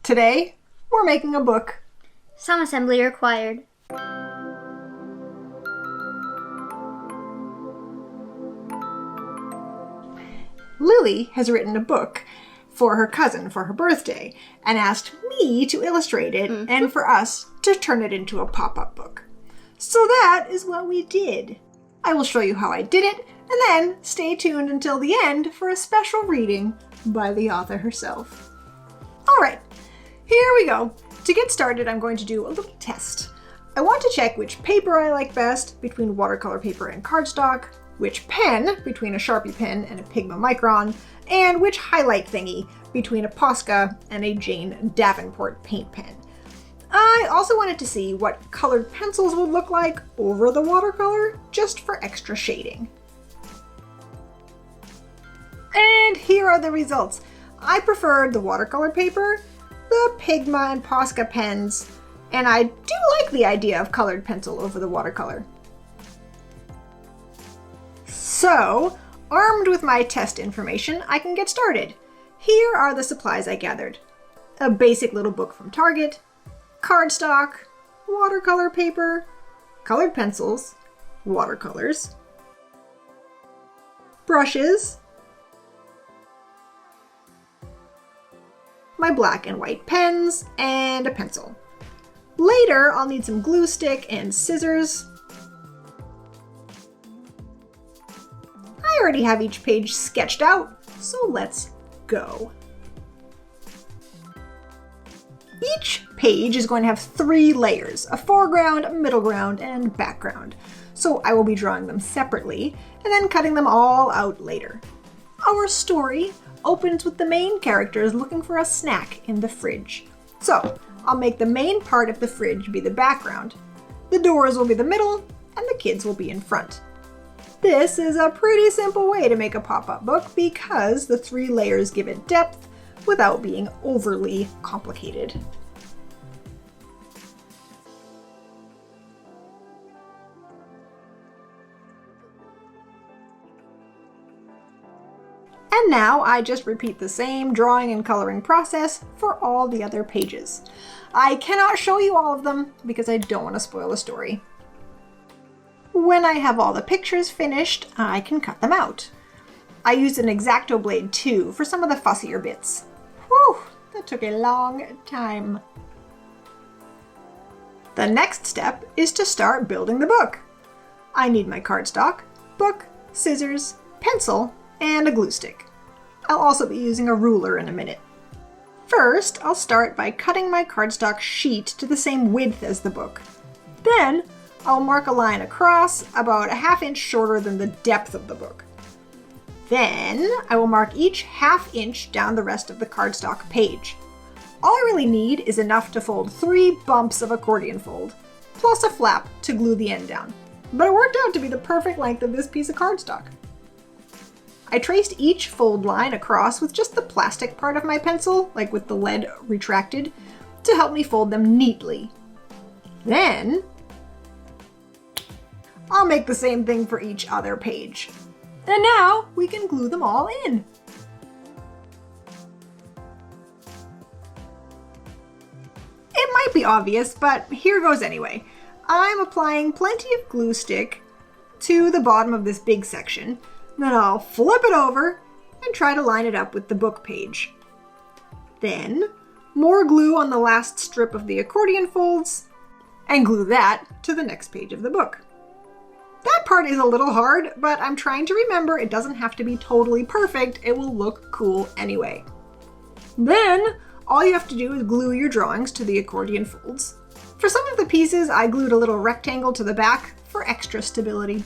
Today, we're making a book. Some assembly required. Lily has written a book for her cousin for her birthday and asked me to illustrate it and for us to turn it into a pop-up book. So that is what we did. I will show you how I did it, and then stay tuned until the end for a special reading by the author herself. All right, here we go. To get started, I'm going to do a little test. I want to check which paper I like best between watercolor paper and cardstock, which pen between a Sharpie pen and a Pigma Micron, and which highlight thingy between a Posca and a Jane Davenport paint pen. I also wanted to see what colored pencils would look like over the watercolor, just for extra shading. And here are the results. I preferred the watercolor paper, the Pigma and Posca pens, and I do like the idea of colored pencil over the watercolor. So, armed with my test information, I can get started. Here are the supplies I gathered. A basic little book from Target, cardstock, watercolor paper, colored pencils, watercolors, brushes, my black and white pens, and a pencil. Later, I'll need some glue stick and scissors. I already have each page sketched out, so let's go. Each page is going to have 3 layers, a foreground, a middle ground, and background. So I will be drawing them separately and then cutting them all out later. Our story opens with the main characters looking for a snack in the fridge. So I'll make the main part of the fridge be the background. The doors will be the middle, and the kids will be in front. This is a pretty simple way to make a pop-up book because the 3 layers give it depth without being overly complicated. And now I just repeat the same drawing and coloring process for all the other pages. I cannot show you all of them because I don't want to spoil the story. When I have all the pictures finished, I can cut them out. I used an X-Acto blade too for some of the fussier bits. Whew, that took a long time. The next step is to start building the book. I need my cardstock, book, scissors, pencil, and a glue stick. I'll also be using a ruler in a minute. First, I'll start by cutting my cardstock sheet to the same width as the book. Then, I'll mark a line across about a ½ inch shorter than the depth of the book. Then, I will mark each ½ inch down the rest of the cardstock page. All I really need is enough to fold 3 bumps of accordion fold, plus a flap to glue the end down. But it worked out to be the perfect length of this piece of cardstock. I traced each fold line across with just the plastic part of my pencil, like with the lead retracted, to help me fold them neatly. Then, I'll make the same thing for each other page. And now we can glue them all in. It might be obvious, but here goes anyway. I'm applying plenty of glue stick to the bottom of this big section. Then I'll flip it over and try to line it up with the book page. Then, more glue on the last strip of the accordion folds, and glue that to the next page of the book. That part is a little hard, but I'm trying to remember it doesn't have to be totally perfect. It will look cool anyway. Then, all you have to do is glue your drawings to the accordion folds. For some of the pieces, I glued a little rectangle to the back for extra stability.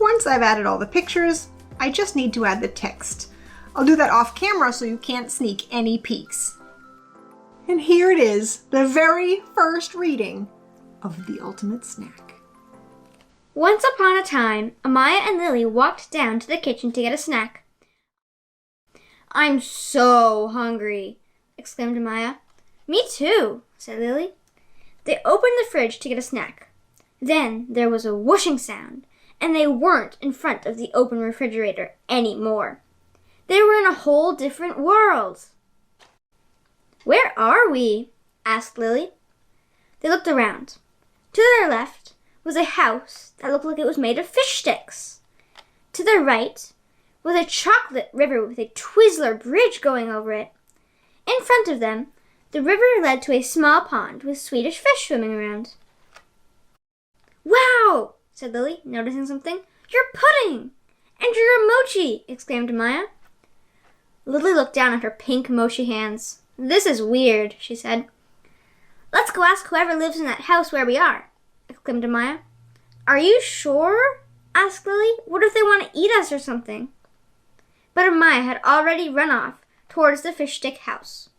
Once I've added all the pictures, I just need to add the text. I'll do that off camera so you can't sneak any peeks. And here it is, the very first reading of The Ultimate Snack. Once upon a time, Amaya and Lily walked down to the kitchen to get a snack. "I'm so hungry," exclaimed Amaya. "Me too," said Lily. They opened the fridge to get a snack. Then there was a whooshing sound, and they weren't in front of the open refrigerator anymore. They were in a whole different world. "Where are we?" asked Lily. They looked around. To their left was a house that looked like it was made of fish sticks. To their right was a chocolate river with a Twizzler bridge going over it. In front of them, the river led to a small pond with Swedish fish swimming around. "Wow!" said Lily, noticing something. "You're pudding! And you're a mochi!" exclaimed Maya. Lily looked down at her pink mochi hands. "This is weird," she said. "Let's go ask whoever lives in that house where we are," exclaimed Maya. "Are you sure?" asked Lily. "What if they want to eat us or something?" But Maya had already run off towards the fish stick house.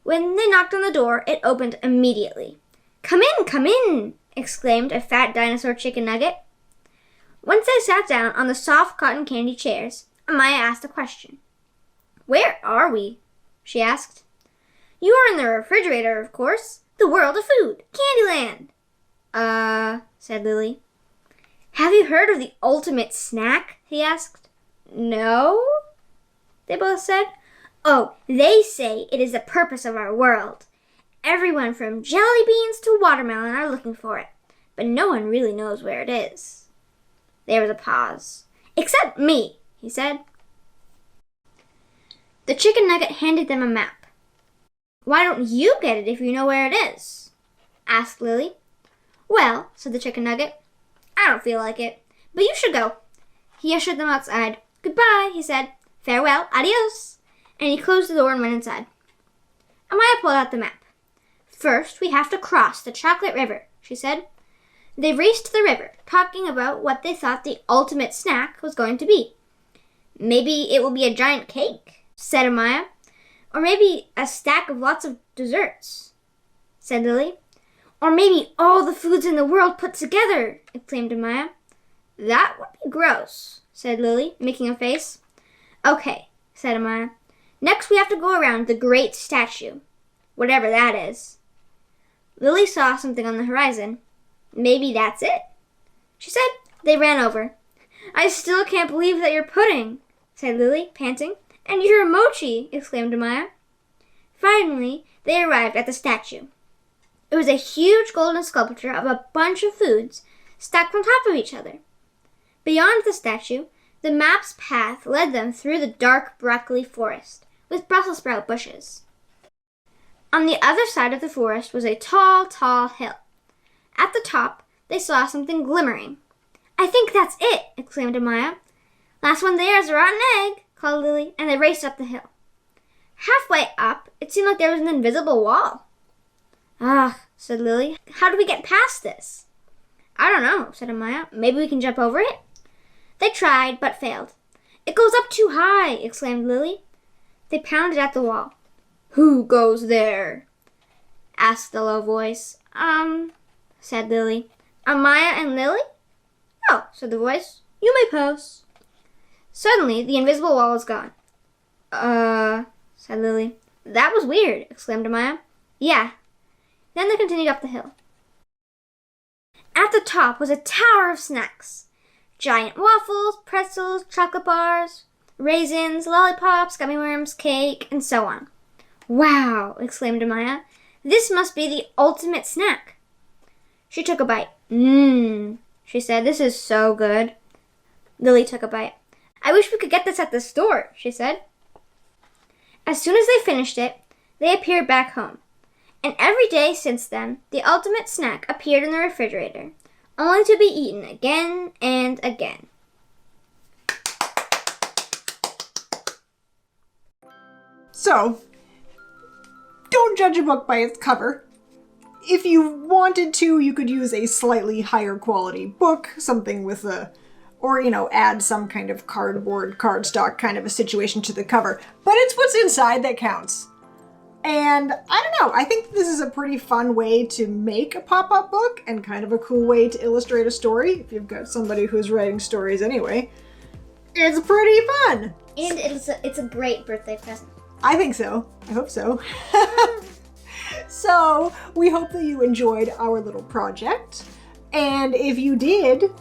When they knocked on the door, it opened immediately. Come in, exclaimed a fat dinosaur chicken nugget. Once they sat down on the soft cotton candy chairs, Amaya asked a question. "Where are we?" she asked. "You are in the refrigerator, of course. The world of food. Candyland." Said Lily. "Have you heard of the ultimate snack?" he asked. "No," they both said. "Oh, they say it is the purpose of our world. Everyone from jelly beans to watermelon are looking for it, but no one really knows where it is." There was a pause. "Except me," he said. The chicken nugget handed them a map. "Why don't you get it if you know where it is?" asked Lily. "Well," said the chicken nugget, "I don't feel like it, but you should go." He ushered them outside. "Goodbye," he said. "Farewell, adios." And he closed the door and went inside. Amaya pulled out the map. "First, we have to cross the chocolate river," she said. They raced to the river, talking about what they thought the ultimate snack was going to be. "Maybe it will be a giant cake," said Amaya. "Or maybe a stack of lots of desserts," said Lily. "Or maybe all the foods in the world put together," exclaimed Amaya. "That would be gross," said Lily, making a face. "Okay," said Amaya. "Next we have to go around the great statue, whatever that is." Lily saw something on the horizon. "Maybe that's it," she said. They ran over. "I still can't believe that you're pudding," said Lily, panting. "And you're a mochi," exclaimed Amaya. Finally, they arrived at the statue. It was a huge golden sculpture of a bunch of foods stacked on top of each other. Beyond the statue, the map's path led them through the dark broccoli forest with Brussels sprout bushes. On the other side of the forest was a tall, tall hill. At the top, they saw something glimmering. "I think that's it," exclaimed Amaya. "Last one there is a rotten egg," called Lily, and they raced up the hill. Halfway up, it seemed like there was an invisible wall. "Ugh," said Lily. "How do we get past this?" "I don't know," said Amaya. "Maybe we can jump over it?" They tried, but failed. "It goes up too high," exclaimed Lily. They pounded at the wall. "Who goes there?" asked a low voice. Said Lily. "Amaya and Lily?" "Oh," said the voice. "You may pass." Suddenly, the invisible wall was gone. Said Lily. "That was weird," exclaimed Amaya. "Yeah." Then they continued up the hill. At the top was a tower of snacks. Giant waffles, pretzels, chocolate bars, raisins, lollipops, gummy worms, cake, and so on. "Wow," exclaimed Amaya. "This must be the ultimate snack." She took a bite. She said. "This is so good." Lily took a bite. "I wish we could get this at the store," she said. As soon as they finished it, they appeared back home. And every day since then, the ultimate snack appeared in the refrigerator, only to be eaten again and again. So, don't judge a book by its cover. If you wanted to, you could use a slightly higher quality book, something with add some kind of cardboard, cardstock kind of a situation to the cover. But it's what's inside that counts. And I don't know, I think this is a pretty fun way to make a pop-up book and kind of a cool way to illustrate a story if you've got somebody who's writing stories anyway. It's pretty fun. And it's a great birthday present. I think so. I hope so. So we hope that you enjoyed our little project. And if you did,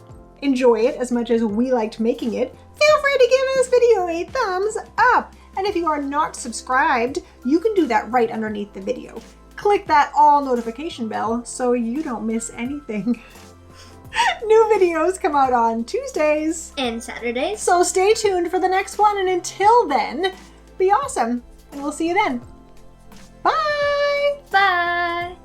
enjoy it as much as we liked making it, feel free to give this video a thumbs up. And if you are not subscribed, you can do that right underneath the video. Click that all notification bell so you don't miss anything. New videos come out on Tuesdays and Saturdays. So stay tuned for the next one, and until then, be awesome, and we'll see you then. Bye! Bye!